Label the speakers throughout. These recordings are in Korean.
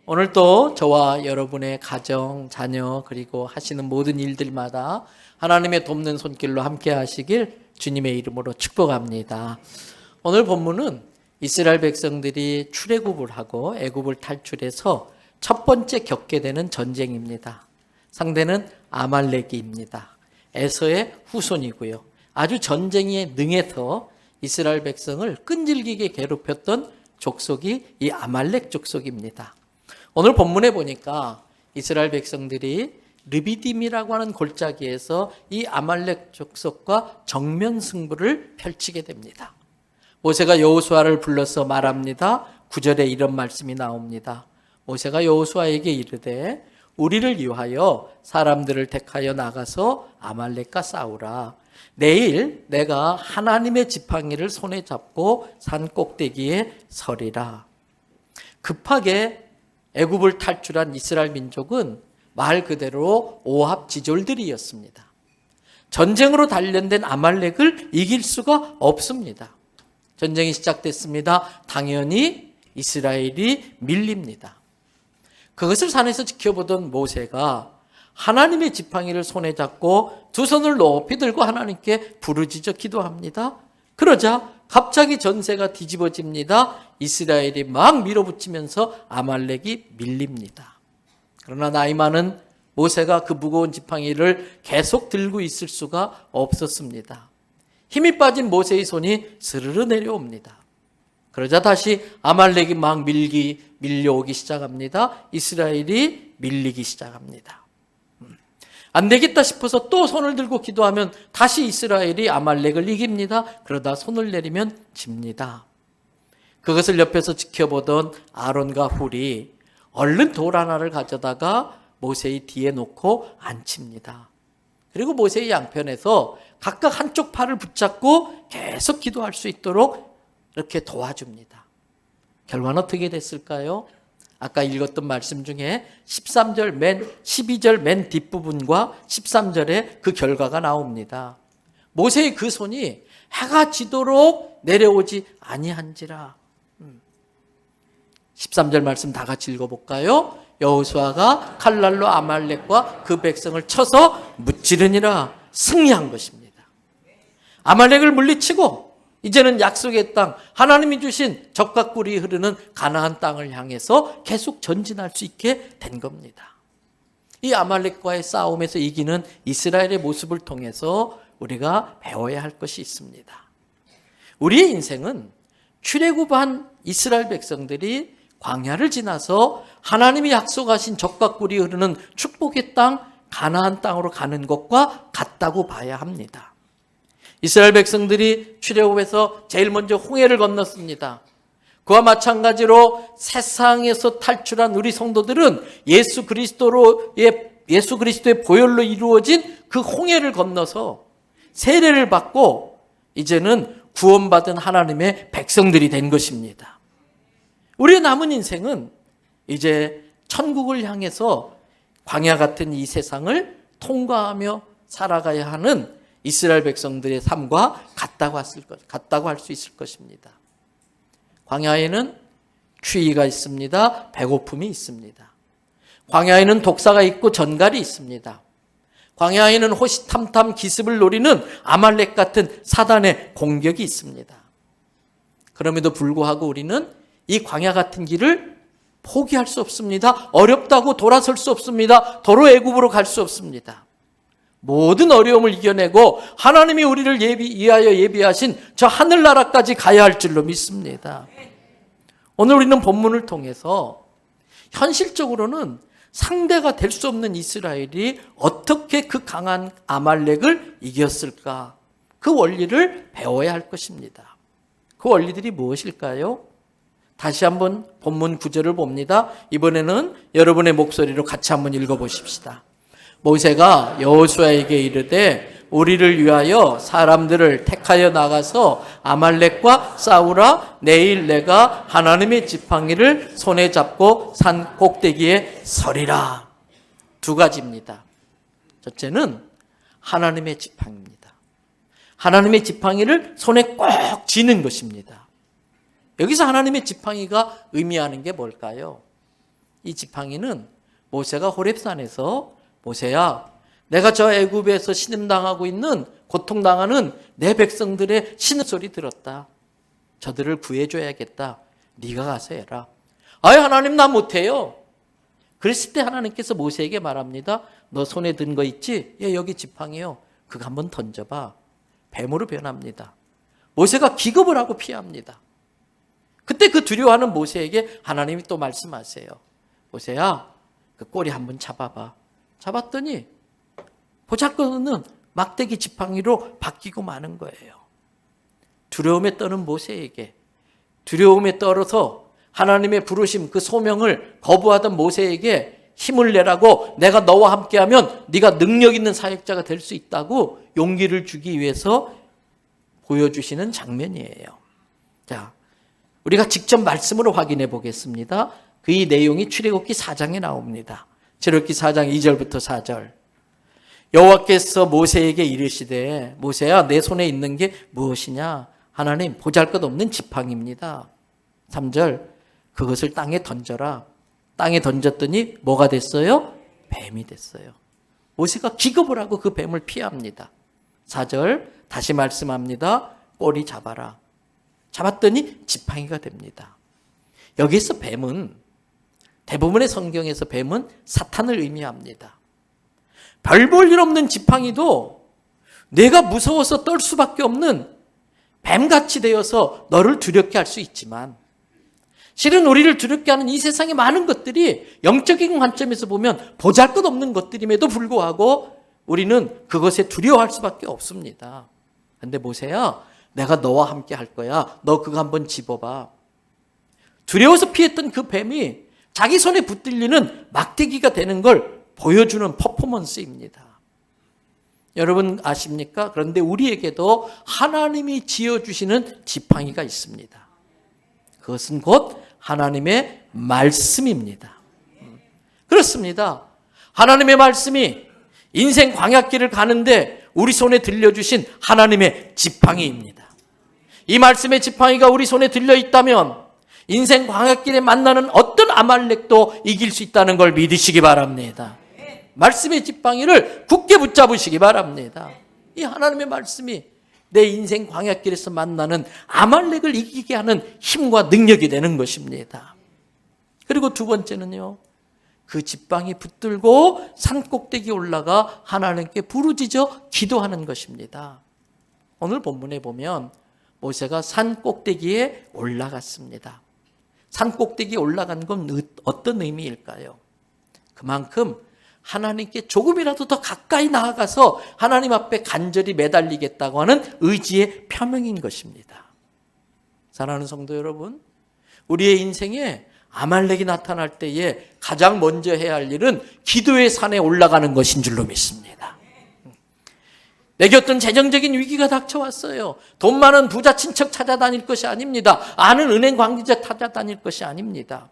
Speaker 1: 오늘도 저와 여러분의 가정, 자녀, 그리고 하시는 모든 일들마다 하나님의 돕는 손길로 함께 하시길 주님의 이름으로 축복합니다. 오늘 본문은 이스라엘 백성들이 출애굽을 하고 애굽을 탈출해서 첫 번째 겪게 되는 전쟁입니다. 상대는 아말렉입니다. 에서의 후손이고요. 아주 전쟁에 능해서 이스라엘 백성을 끈질기게 괴롭혔던 족속이 이 아말렉 족속입니다. 오늘 본문에 보니까 이스라엘 백성들이 르비딤이라고 하는 골짜기에서 이 아말렉 족속과 정면 승부를 펼치게 됩니다. 모세가 여호수아를 불러서 말합니다. 9절에 이런 말씀이 나옵니다. 모세가 여호수아에게 이르되 우리를 위하여 사람들을 택하여 나가서 아말렉과 싸우라. 내일 내가 하나님의 지팡이를 손에 잡고 산 꼭대기에 서리라. 급하게 애굽을 탈출한 이스라엘 민족은 말 그대로 오합지졸들이었습니다. 전쟁으로 단련된 아말렉을 이길 수가 없습니다. 전쟁이 시작됐습니다. 당연히 이스라엘이 밀립니다. 그것을 산에서 지켜보던 모세가 하나님의 지팡이를 손에 잡고 두 손을 높이 들고 하나님께 부르짖어 기도합니다. 그러자 갑자기 전세가 뒤집어집니다. 이스라엘이 막 밀어붙이면서 아말렉이 밀립니다. 그러나 나이 많은 모세가 그 무거운 지팡이를 계속 들고 있을 수가 없었습니다. 힘이 빠진 모세의 손이 스르르 내려옵니다. 그러자 다시 아말렉이 막 밀려오기 시작합니다. 이스라엘이 밀리기 시작합니다. 안 되겠다 싶어서 또 손을 들고 기도하면 다시 이스라엘이 아말렉을 이깁니다. 그러다 손을 내리면 집니다. 그것을 옆에서 지켜보던 아론과 훌이 얼른 돌 하나를 가져다가 모세의 뒤에 놓고 앉힙니다. 그리고 모세의 양편에서 각각 한쪽 팔을 붙잡고 계속 기도할 수 있도록 이렇게 도와줍니다. 결과는 어떻게 됐을까요? 아까 읽었던 말씀 중에 12절 맨 뒷부분과 13절에 그 결과가 나옵니다. 모세의 그 손이 해가 지도록 내려오지 아니한지라. 13절 말씀 다 같이 읽어볼까요? 여호수아가 칼날로 아말렉과 그 백성을 쳐서 무찌르니라. 승리한 것입니다. 아말렉을 물리치고 이제는 약속의 땅, 하나님이 주신 젖과 꿀이 흐르는 가나안 땅을 향해서 계속 전진할 수 있게 된 겁니다. 이 아말렉과의 싸움에서 이기는 이스라엘의 모습을 통해서 우리가 배워야 할 것이 있습니다. 우리의 인생은 출애굽한 이스라엘 백성들이 광야를 지나서 하나님이 약속하신 젖과 꿀이 흐르는 축복의 땅, 가나안 땅으로 가는 것과 같다고 봐야 합니다. 이스라엘 백성들이 출애굽해서 제일 먼저 홍해를 건넜습니다. 그와 마찬가지로 세상에서 탈출한 우리 성도들은 예수 그리스도의 보혈로 이루어진 그 홍해를 건너서 세례를 받고 이제는 구원받은 하나님의 백성들이 된 것입니다. 우리의 남은 인생은 이제 천국을 향해서 광야 같은 이 세상을 통과하며 살아가야 하는 이스라엘 백성들의 삶과 같다고 할 수 있을 것입니다. 광야에는 추위가 있습니다. 배고픔이 있습니다. 광야에는 독사가 있고 전갈이 있습니다. 광야에는 호시탐탐 기습을 노리는 아말렉 같은 사단의 공격이 있습니다. 그럼에도 불구하고 우리는 이 광야 같은 길을 포기할 수 없습니다. 어렵다고 돌아설 수 없습니다. 도로 애굽으로 갈 수 없습니다. 모든 어려움을 이겨내고 하나님이 우리를 위하여 예비하신 저 하늘나라까지 가야 할 줄로 믿습니다. 오늘 우리는 본문을 통해서 현실적으로는 상대가 될 수 없는 이스라엘이 어떻게 그 강한 아말렉을 이겼을까? 그 원리를 배워야 할 것입니다. 그 원리들이 무엇일까요? 다시 한번 본문 9절을 봅니다. 이번에는 여러분의 목소리로 같이 한번 읽어보십시다. 모세가 여호수아에게 이르되 우리를 위하여 사람들을 택하여 나가서 아말렉과 싸우라. 내일 내가 하나님의 지팡이를 손에 잡고 산 꼭대기에 서리라. 두 가지입니다. 첫째는 하나님의 지팡이입니다. 하나님의 지팡이를 손에 꼭 쥐는 것입니다. 여기서 하나님의 지팡이가 의미하는 게 뭘까요? 이 지팡이는 모세가 호렙산에서 모세야, 내가 저 애굽에서 신음당하고 있는 고통당하는 내 백성들의 신음소리 들었다. 저들을 구해줘야겠다. 네가 가서 해라. 아이 하나님 나 못해요. 그랬을 때 하나님께서 모세에게 말합니다. 너 손에 든 거 있지? 예, 여기 지팡이요. 그거 한번 던져봐. 뱀으로 변합니다. 모세가 기겁을 하고 피합니다. 그때 그 두려워하는 모세에게 하나님이 또 말씀하세요. 모세야, 그 꼬리 한번 잡아봐. 잡았더니 보잘것없는 막대기 지팡이로 바뀌고 마는 거예요. 두려움에 떠는 모세에게, 두려움에 떨어서 하나님의 부르심, 그 소명을 거부하던 모세에게 힘을 내라고, 내가 너와 함께하면 네가 능력 있는 사역자가 될 수 있다고 용기를 주기 위해서 보여주시는 장면이에요. 자, 우리가 직접 말씀으로 확인해 보겠습니다. 그 이 내용이 출애굽기 4장에 나옵니다. 출애굽기 4장 2절부터 4절. 여호와께서 모세에게 이르시되, 모세야, 내 손에 있는 게 무엇이냐? 하나님, 보잘것없는 지팡이입니다. 3절, 그것을 땅에 던져라. 땅에 던졌더니 뭐가 됐어요? 뱀이 됐어요. 모세가 기겁을 하고 그 뱀을 피합니다. 4절, 다시 말씀합니다. 꼬리 잡아라. 잡았더니 지팡이가 됩니다. 여기서 뱀은, 대부분의 성경에서 뱀은 사탄을 의미합니다. 별 볼 일 없는 지팡이도 내가 무서워서 떨 수밖에 없는 뱀같이 되어서 너를 두렵게 할 수 있지만, 실은 우리를 두렵게 하는 이 세상의 많은 것들이 영적인 관점에서 보면 보잘것없는 것들임에도 불구하고 우리는 그것에 두려워할 수밖에 없습니다. 그런데 모세야, 내가 너와 함께 할 거야. 너 그거 한번 집어봐. 두려워서 피했던 그 뱀이 자기 손에 붙들리는 막대기가 되는 걸 보여주는 퍼포먼스입니다. 여러분 아십니까? 그런데 우리에게도 하나님이 지어주시는 지팡이가 있습니다. 그것은 곧 하나님의 말씀입니다. 그렇습니다. 하나님의 말씀이 인생 광야길을 가는데 우리 손에 들려주신 하나님의 지팡이입니다. 이 말씀의 지팡이가 우리 손에 들려있다면 인생 광야길에 만나는 어떤 아말렉도 이길 수 있다는 걸 믿으시기 바랍니다. 말씀의 지팡이를 굳게 붙잡으시기 바랍니다. 이 하나님의 말씀이 내 인생 광야길에서 만나는 아말렉을 이기게 하는 힘과 능력이 되는 것입니다. 그리고 두 번째는요, 그 지팡이 붙들고 산 꼭대기 올라가 하나님께 부르짖어 기도하는 것입니다. 오늘 본문에 보면 모세가 산 꼭대기에 올라갔습니다. 산 꼭대기에 올라간 건 어떤 의미일까요? 그만큼 하나님께 조금이라도 더 가까이 나아가서 하나님 앞에 간절히 매달리겠다고 하는 의지의 표명인 것입니다. 사랑하는 성도 여러분, 우리의 인생에 아말렉이 나타날 때에 가장 먼저 해야 할 일은 기도의 산에 올라가는 것인 줄로 믿습니다. 내게 어떤 재정적인 위기가 닥쳐왔어요. 돈 많은 부자 친척 찾아다닐 것이 아닙니다. 아는 은행 관계자 찾아다닐 것이 아닙니다.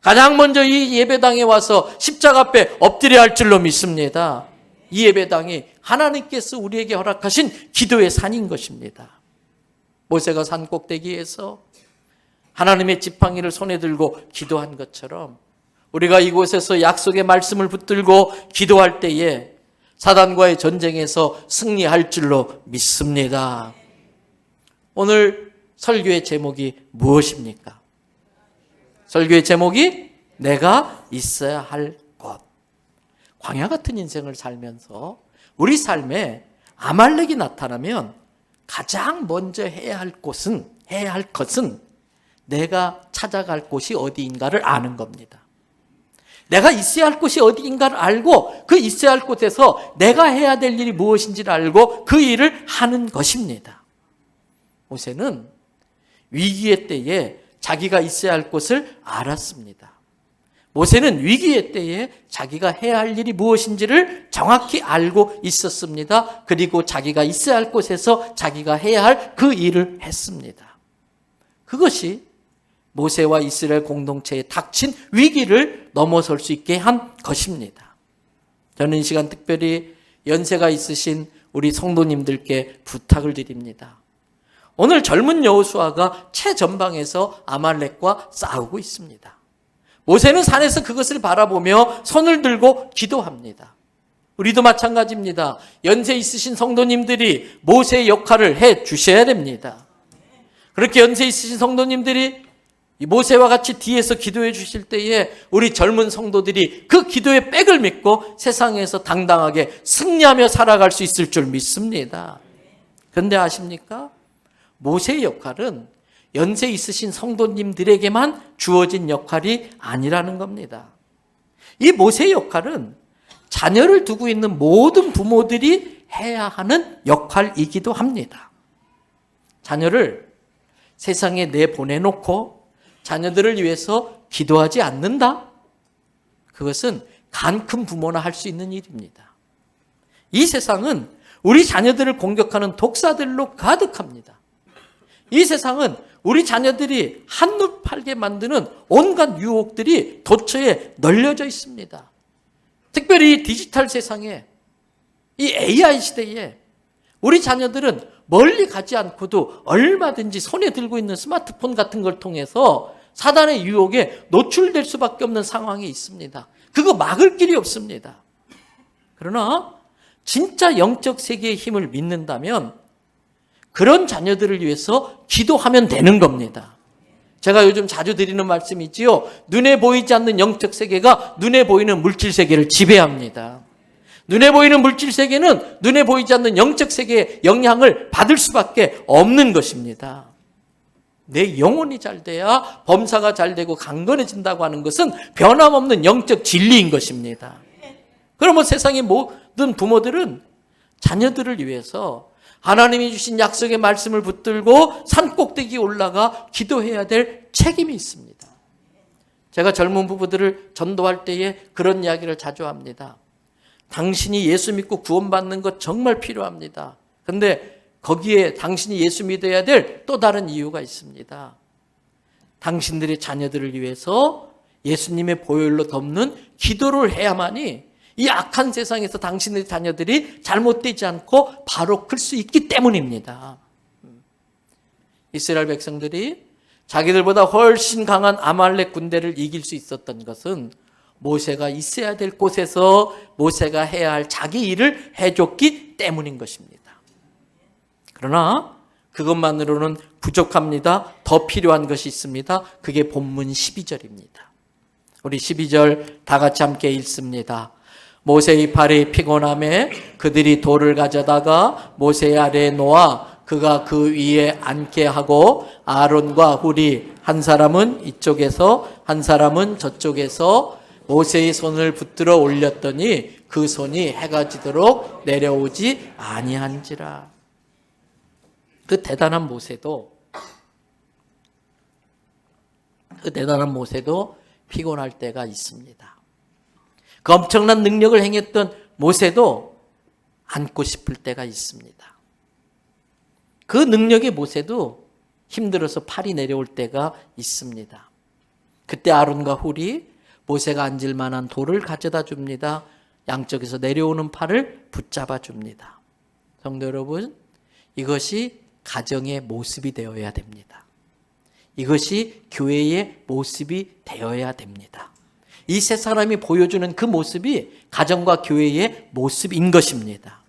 Speaker 1: 가장 먼저 이 예배당에 와서 십자가 앞에 엎드려야 할 줄로 믿습니다. 이 예배당이 하나님께서 우리에게 허락하신 기도의 산인 것입니다. 모세가 산 꼭대기에서 하나님의 지팡이를 손에 들고 기도한 것처럼 우리가 이곳에서 약속의 말씀을 붙들고 기도할 때에 사단과의 전쟁에서 승리할 줄로 믿습니다. 오늘 설교의 제목이 무엇입니까? 설교의 제목이 내가 있어야 할 곳. 광야 같은 인생을 살면서 우리 삶에 아말렉이 나타나면 가장 먼저 해야 할 것은 내가 찾아갈 곳이 어디인가를 아는 겁니다. 내가 있어야 할 곳이 어디인가를 알고 그 있어야 할 곳에서 내가 해야 될 일이 무엇인지를 알고 그 일을 하는 것입니다. 모세는 위기의 때에 자기가 있어야 할 곳을 알았습니다. 모세는 위기의 때에 자기가 해야 할 일이 무엇인지를 정확히 알고 있었습니다. 그리고 자기가 있어야 할 곳에서 자기가 해야 할 그 일을 했습니다. 그것이 모세와 이스라엘 공동체에 닥친 위기를 넘어설 수 있게 한 것입니다. 저는 이 시간 특별히 연세가 있으신 우리 성도님들께 부탁을 드립니다. 오늘 젊은 여호수아가 최전방에서 아말렉과 싸우고 있습니다. 모세는 산에서 그것을 바라보며 손을 들고 기도합니다. 우리도 마찬가지입니다. 연세 있으신 성도님들이 모세의 역할을 해 주셔야 됩니다. 그렇게 연세 있으신 성도님들이 모세와 같이 뒤에서 기도해 주실 때에 우리 젊은 성도들이 그 기도의 백을 믿고 세상에서 당당하게 승리하며 살아갈 수 있을 줄 믿습니다. 그런데 아십니까? 모세의 역할은 연세 있으신 성도님들에게만 주어진 역할이 아니라는 겁니다. 이 모세의 역할은 자녀를 두고 있는 모든 부모들이 해야 하는 역할이기도 합니다. 자녀를 세상에 내보내놓고 자녀들을 위해서 기도하지 않는다? 그것은 간 큰 부모나 할 수 있는 일입니다. 이 세상은 우리 자녀들을 공격하는 독사들로 가득합니다. 이 세상은 우리 자녀들이 한눈 팔게 만드는 온갖 유혹들이 도처에 널려져 있습니다. 특별히 이 디지털 세상에, 이 AI 시대에 우리 자녀들은 멀리 가지 않고도 얼마든지 손에 들고 있는 스마트폰 같은 걸 통해서 사단의 유혹에 노출될 수밖에 없는 상황이 있습니다. 그거 막을 길이 없습니다. 그러나 진짜 영적 세계의 힘을 믿는다면 그런 자녀들을 위해서 기도하면 되는 겁니다. 제가 요즘 자주 드리는 말씀이지요. 눈에 보이지 않는 영적 세계가 눈에 보이는 물질 세계를 지배합니다. 눈에 보이는 물질 세계는 눈에 보이지 않는 영적 세계의 영향을 받을 수밖에 없는 것입니다. 내 영혼이 잘 돼야 범사가 잘 되고 강건해진다고 하는 것은 변함없는 영적 진리인 것입니다. 그러면 세상의 모든 부모들은 자녀들을 위해서 하나님이 주신 약속의 말씀을 붙들고 산꼭대기에 올라가 기도해야 될 책임이 있습니다. 제가 젊은 부부들을 전도할 때에 그런 이야기를 자주 합니다. 당신이 예수 믿고 구원받는 것 정말 필요합니다. 그런데 거기에 당신이 예수 믿어야 될 또 다른 이유가 있습니다. 당신들의 자녀들을 위해서 예수님의 보혈로 덮는 기도를 해야만이 이 악한 세상에서 당신의 자녀들이 잘못되지 않고 바로 클 수 있기 때문입니다. 이스라엘 백성들이 자기들보다 훨씬 강한 아말렉 군대를 이길 수 있었던 것은 모세가 있어야 될 곳에서 모세가 해야 할 자기 일을 해줬기 때문인 것입니다. 그러나 그것만으로는 부족합니다. 더 필요한 것이 있습니다. 그게 본문 12절입니다. 우리 12절 다 같이 함께 읽습니다. 모세의 팔이 피곤함에 그들이 돌을 가져다가 모세 아래에 놓아 그가 그 위에 앉게 하고 아론과 훌이 한 사람은 이쪽에서 한 사람은 저쪽에서 모세의 손을 붙들어 올렸더니 그 손이 해가 지도록 내려오지 아니한지라. 그 대단한 모세도 피곤할 때가 있습니다. 그 엄청난 능력을 행했던 모세도 앉고 싶을 때가 있습니다. 그 능력의 모세도 힘들어서 팔이 내려올 때가 있습니다. 그때 아론과 훌이 모세가 앉을 만한 돌을 가져다 줍니다. 양쪽에서 내려오는 팔을 붙잡아 줍니다. 성도 여러분, 이것이 가정의 모습이 되어야 됩니다. 이것이 교회의 모습이 되어야 됩니다. 이 세 사람이 보여주는 그 모습이 가정과 교회의 모습인 것입니다.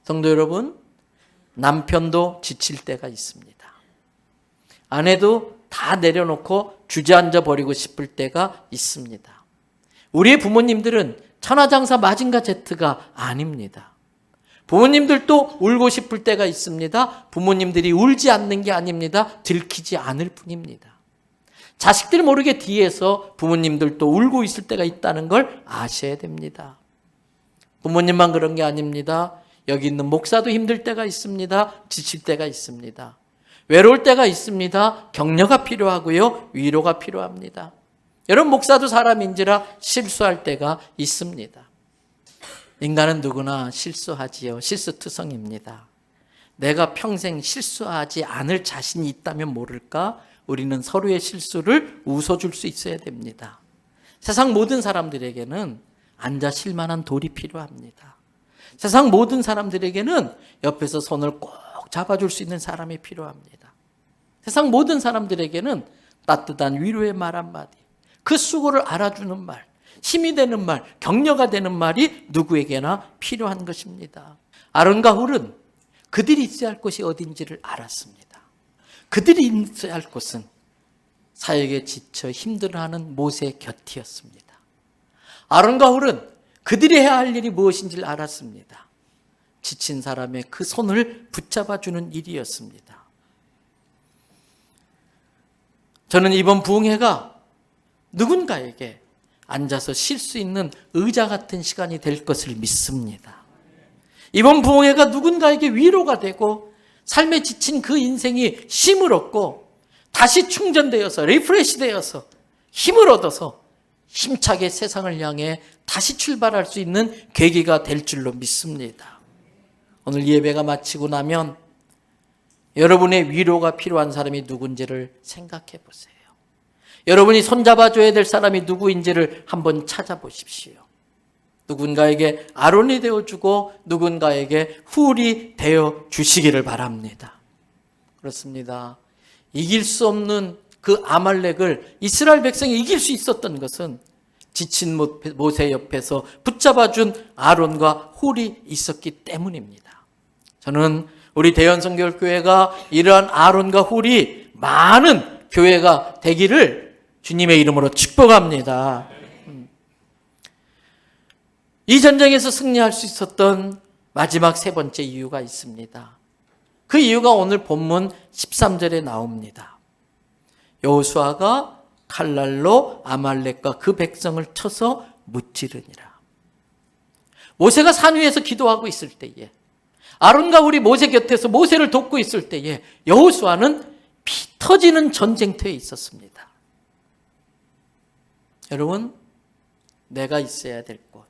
Speaker 1: 성도 여러분, 남편도 지칠 때가 있습니다. 아내도 다 내려놓고 주저앉아 버리고 싶을 때가 있습니다. 우리의 부모님들은 천하장사 마징가 제트가 아닙니다. 부모님들도 울고 싶을 때가 있습니다. 부모님들이 울지 않는 게 아닙니다. 들키지 않을 뿐입니다. 자식들 모르게 뒤에서 부모님들도 울고 있을 때가 있다는 걸 아셔야 됩니다. 부모님만 그런 게 아닙니다. 여기 있는 목사도 힘들 때가 있습니다. 지칠 때가 있습니다. 외로울 때가 있습니다. 격려가 필요하고요. 위로가 필요합니다. 여러분, 목사도 사람인지라 실수할 때가 있습니다. 인간은 누구나 실수하지요. 실수투성입니다. 내가 평생 실수하지 않을 자신이 있다면 모를까? 우리는 서로의 실수를 웃어줄 수 있어야 됩니다. 세상 모든 사람들에게는 앉아 쉴 만한 돌이 필요합니다. 세상 모든 사람들에게는 옆에서 손을 꼭 잡아줄 수 있는 사람이 필요합니다. 세상 모든 사람들에게는 따뜻한 위로의 말 한마디, 그 수고를 알아주는 말, 힘이 되는 말, 격려가 되는 말이 누구에게나 필요한 것입니다. 아론과 훌은 그들이 있어야 할 곳이 어딘지를 알았습니다. 그들이 있어야 할 곳은 사역에 지쳐 힘들어하는 모세 곁이었습니다. 아론과 훌은 그들이 해야 할 일이 무엇인지를 알았습니다. 지친 사람의 그 손을 붙잡아주는 일이었습니다. 저는 이번 부흥회가 누군가에게 앉아서 쉴 수 있는 의자 같은 시간이 될 것을 믿습니다. 이번 부흥회가 누군가에게 위로가 되고 삶에 지친 그 인생이 쉼을 얻고 다시 충전되어서 리프레시 되어서 힘을 얻어서 힘차게 세상을 향해 다시 출발할 수 있는 계기가 될 줄로 믿습니다. 오늘 예배가 마치고 나면 여러분의 위로가 필요한 사람이 누군지를 생각해 보세요. 여러분이 손잡아줘야 될 사람이 누구인지를 한번 찾아보십시오. 누군가에게 아론이 되어주고 누군가에게 훌이 되어주시기를 바랍니다. 그렇습니다. 이길 수 없는 그 아말렉을 이스라엘 백성이 이길 수 있었던 것은 지친 모세 옆에서 붙잡아준 아론과 훌이 있었기 때문입니다. 저는 우리 대연성결교회가 이러한 아론과 훌이 많은 교회가 되기를 주님의 이름으로 축복합니다. 이 전쟁에서 승리할 수 있었던 마지막 세 번째 이유가 있습니다. 그 이유가 오늘 본문 13절에 나옵니다. 여호수아가 칼날로 아말렉과 그 백성을 쳐서 무찌르니라. 모세가 산 위에서 기도하고 있을 때에, 아론과 훌이 모세 곁에서 모세를 돕고 있을 때에 여호수아는 피 터지는 전쟁터에 있었습니다. 여러분, 내가 있어야 될 곳,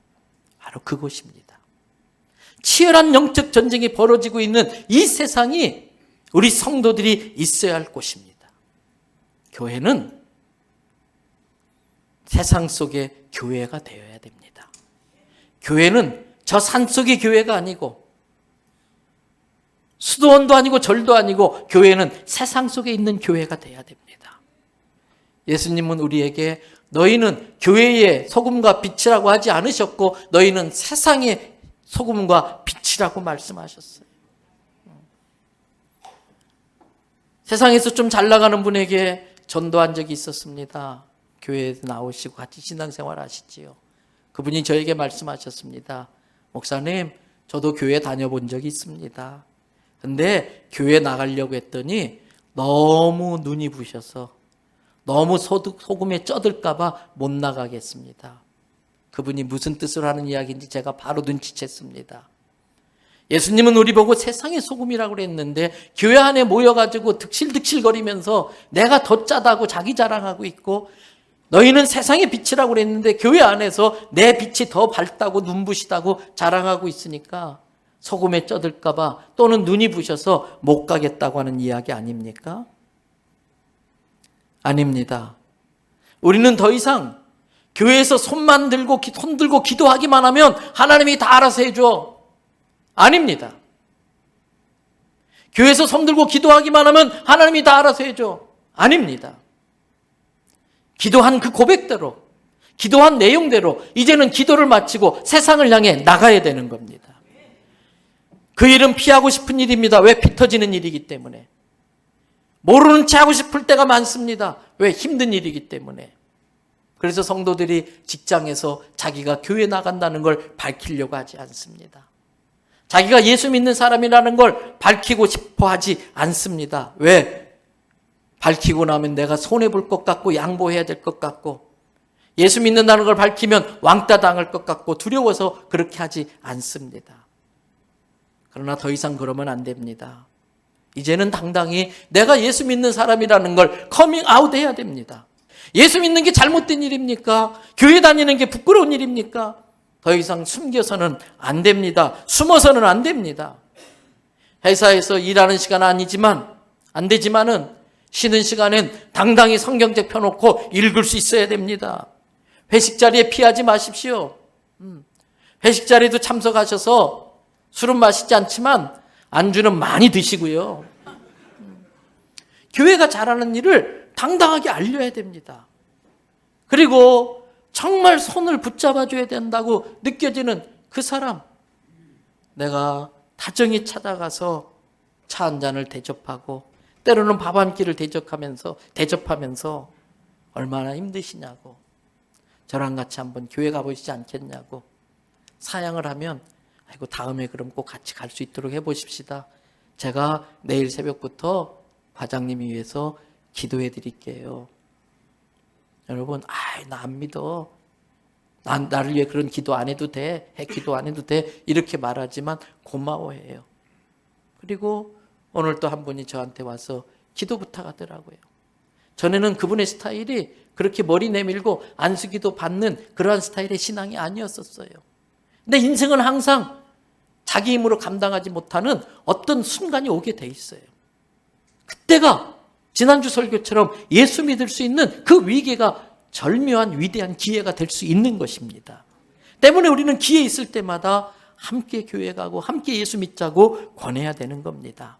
Speaker 1: 바로 그곳입니다. 치열한 영적 전쟁이 벌어지고 있는 이 세상이 우리 성도들이 있어야 할 곳입니다. 교회는 세상 속의 교회가 되어야 됩니다. 교회는 저 산 속의 교회가 아니고 수도원도 아니고 절도 아니고 교회는 세상 속에 있는 교회가 되어야 됩니다. 예수님은 우리에게 너희는 교회의 소금과 빛이라고 하지 않으셨고 너희는 세상의 소금과 빛이라고 말씀하셨어요. 세상에서 좀 잘 나가는 분에게 전도한 적이 있었습니다. 교회에 나오시고 같이 신앙생활 하시지요. 그분이 저에게 말씀하셨습니다. 목사님, 저도 교회 다녀본 적이 있습니다. 근데 교회 나가려고 했더니 너무 눈이 부셔서 너무 소금에 쪄들까 봐 못 나가겠습니다. 그분이 무슨 뜻으로 하는 이야기인지 제가 바로 눈치챘습니다. 예수님은 우리 보고 세상의 소금이라고 그랬는데 교회 안에 모여가지고 득실득실거리면서 내가 더 짜다고 자기 자랑하고 있고 너희는 세상의 빛이라고 그랬는데 교회 안에서 내 빛이 더 밝다고 눈부시다고 자랑하고 있으니까 소금에 쪄들까 봐 또는 눈이 부셔서 못 가겠다고 하는 이야기 아닙니까? 아닙니다. 우리는 더 이상 교회에서 손 들고 기도하기만 하면 하나님이 다 알아서 해줘. 아닙니다. 교회에서 손 들고 기도하기만 하면 하나님이 다 알아서 해줘. 아닙니다. 기도한 그 고백대로, 기도한 내용대로 이제는 기도를 마치고 세상을 향해 나가야 되는 겁니다. 그 일은 피하고 싶은 일입니다. 왜? 피 터지는 일이기 때문에. 모르는 체 하고 싶을 때가 많습니다. 왜? 힘든 일이기 때문에. 그래서 성도들이 직장에서 자기가 교회 나간다는 걸 밝히려고 하지 않습니다. 자기가 예수 믿는 사람이라는 걸 밝히고 싶어 하지 않습니다. 왜? 밝히고 나면 내가 손해볼 것 같고 양보해야 될 것 같고 예수 믿는다는 걸 밝히면 왕따 당할 것 같고 두려워서 그렇게 하지 않습니다. 그러나 더 이상 그러면 안 됩니다. 이제는 당당히 내가 예수 믿는 사람이라는 걸 커밍 아웃 해야 됩니다. 예수 믿는 게 잘못된 일입니까? 교회 다니는 게 부끄러운 일입니까? 더 이상 숨겨서는 안 됩니다. 숨어서는 안 됩니다. 회사에서 일하는 시간 아니지만 안 되지만은 쉬는 시간엔 당당히 성경책 펴놓고 읽을 수 있어야 됩니다. 회식 자리에 피하지 마십시오. 회식 자리에도 참석하셔서 술은 마시지 않지만 안주는 많이 드시고요. 교회가 잘하는 일을 당당하게 알려야 됩니다. 그리고 정말 손을 붙잡아줘야 된다고 느껴지는 그 사람, 내가 다정히 찾아가서 차 한 잔을 대접하고 때로는 밥 한 끼를 대접하면서 얼마나 힘드시냐고, 저랑 같이 한번 교회 가보시지 않겠냐고 사양을 하면, 아이고 다음에 그럼 꼭 같이 갈 수 있도록 해보십시다. 제가 내일 새벽부터 과장님이 위해서 기도해 드릴게요. 여러분, 나 안 믿어. 나를 위해 그런 기도 안 해도 돼. 기도 안 해도 돼. 이렇게 말하지만 고마워해요. 그리고 오늘 또 한 분이 저한테 와서 기도 부탁하더라고요. 전에는 그분의 스타일이 그렇게 머리 내밀고 안수기도 받는 그러한 스타일의 신앙이 아니었었어요. 근데 인생은 항상 자기 힘으로 감당하지 못하는 어떤 순간이 오게 돼 있어요. 그때가 지난주 설교처럼 예수 믿을 수 있는 그 위기가 절묘한 위대한 기회가 될 수 있는 것입니다. 때문에 우리는 기회 있을 때마다 함께 교회 가고 함께 예수 믿자고 권해야 되는 겁니다.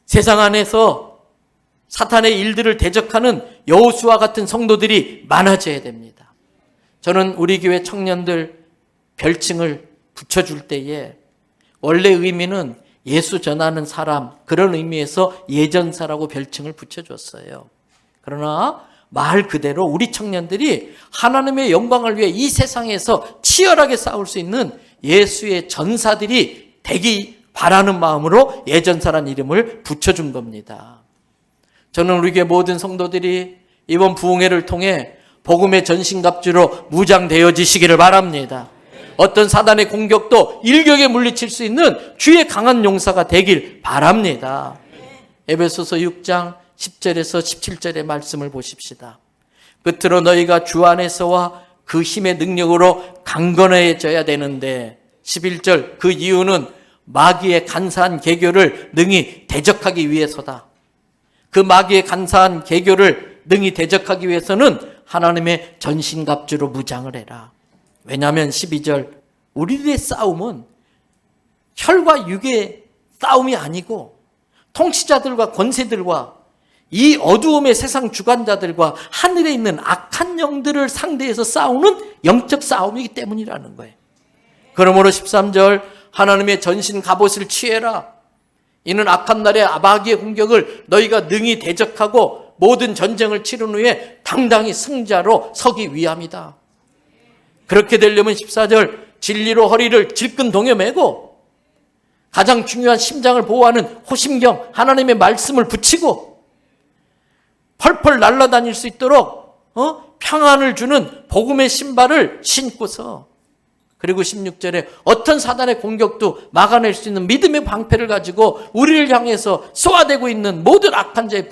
Speaker 1: 세상 안에서 사탄의 일들을 대적하는 여호수아 같은 성도들이 많아져야 됩니다. 저는 우리 교회 청년들 별칭을 붙여줄 때에 원래 의미는 예수 전하는 사람, 그런 의미에서 예전사라고 별칭을 붙여줬어요. 그러나 말 그대로 우리 청년들이 하나님의 영광을 위해 이 세상에서 치열하게 싸울 수 있는 예수의 전사들이 되기 바라는 마음으로 예전사란 이름을 붙여준 겁니다. 저는 우리 교회 모든 성도들이 이번 부흥회를 통해 복음의 전신갑주로 무장되어지시기를 바랍니다. 어떤 사단의 공격도 일격에 물리칠 수 있는 주의 강한 용사가 되길 바랍니다. 에베소서 6장 10절에서 17절의 말씀을 보십시다. 끝으로 너희가 주 안에서와 그 힘의 능력으로 강건해져야 되는데, 11절, 그 이유는 마귀의 간사한 계교를 능히 대적하기 위해서다. 그 마귀의 간사한 계교를 능히 대적하기 위해서는 하나님의 전신갑주로 무장을 해라. 왜냐하면 12절, 우리들의 싸움은 혈과 육의 싸움이 아니고 통치자들과 권세들과 이 어두움의 세상 주관자들과 하늘에 있는 악한 영들을 상대해서 싸우는 영적 싸움이기 때문이라는 거예요. 그러므로 13절, 하나님의 전신 갑옷을 취해라. 이는 악한 날의 마귀의 공격을 너희가 능히 대적하고 모든 전쟁을 치른 후에 당당히 승자로 서기 위함이다. 그렇게 되려면 14절, 진리로 허리를 질끈 동여매고 가장 중요한 심장을 보호하는 호심경, 하나님의 말씀을 붙이고 펄펄 날아다닐 수 있도록 평안을 주는 복음의 신발을 신고서, 그리고 16절에 어떤 사단의 공격도 막아낼 수 있는 믿음의 방패를 가지고 우리를 향해서 쏘아대고 있는 모든 악한 자의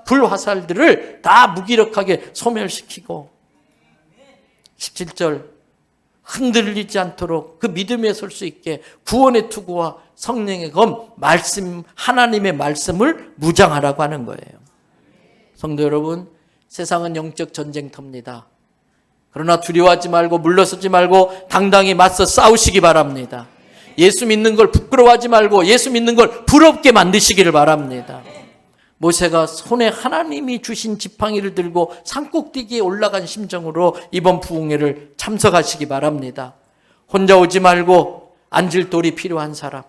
Speaker 1: 불화살들을 다 무기력하게 소멸시키고, 17절, 흔들리지 않도록 그 믿음에 설 수 있게 구원의 투구와 성령의 검, 말씀, 하나님의 말씀을 무장하라고 하는 거예요. 성도 여러분, 세상은 영적 전쟁터입니다. 그러나 두려워하지 말고 물러서지 말고 당당히 맞서 싸우시기 바랍니다. 예수 믿는 걸 부끄러워하지 말고 예수 믿는 걸 부럽게 만드시기를 바랍니다. 모세가 손에 하나님이 주신 지팡이를 들고 산꼭대기에 올라간 심정으로 이번 부흥회를 참석하시기 바랍니다. 혼자 오지 말고 앉을 돌이 필요한 사람,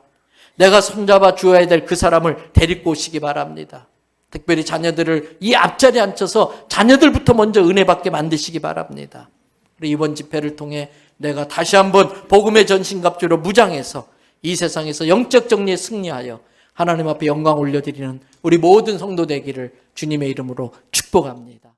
Speaker 1: 내가 손잡아 주어야 될 그 사람을 데리고 오시기 바랍니다. 특별히 자녀들을 이 앞자리에 앉혀서 자녀들부터 먼저 은혜 받게 만드시기 바랍니다. 그리고 이번 집회를 통해 내가 다시 한번 복음의 전신갑주로 무장해서 이 세상에서 영적 정리에 승리하여 하나님 앞에 영광 올려드리는 우리 모든 성도 되기를 주님의 이름으로 축복합니다.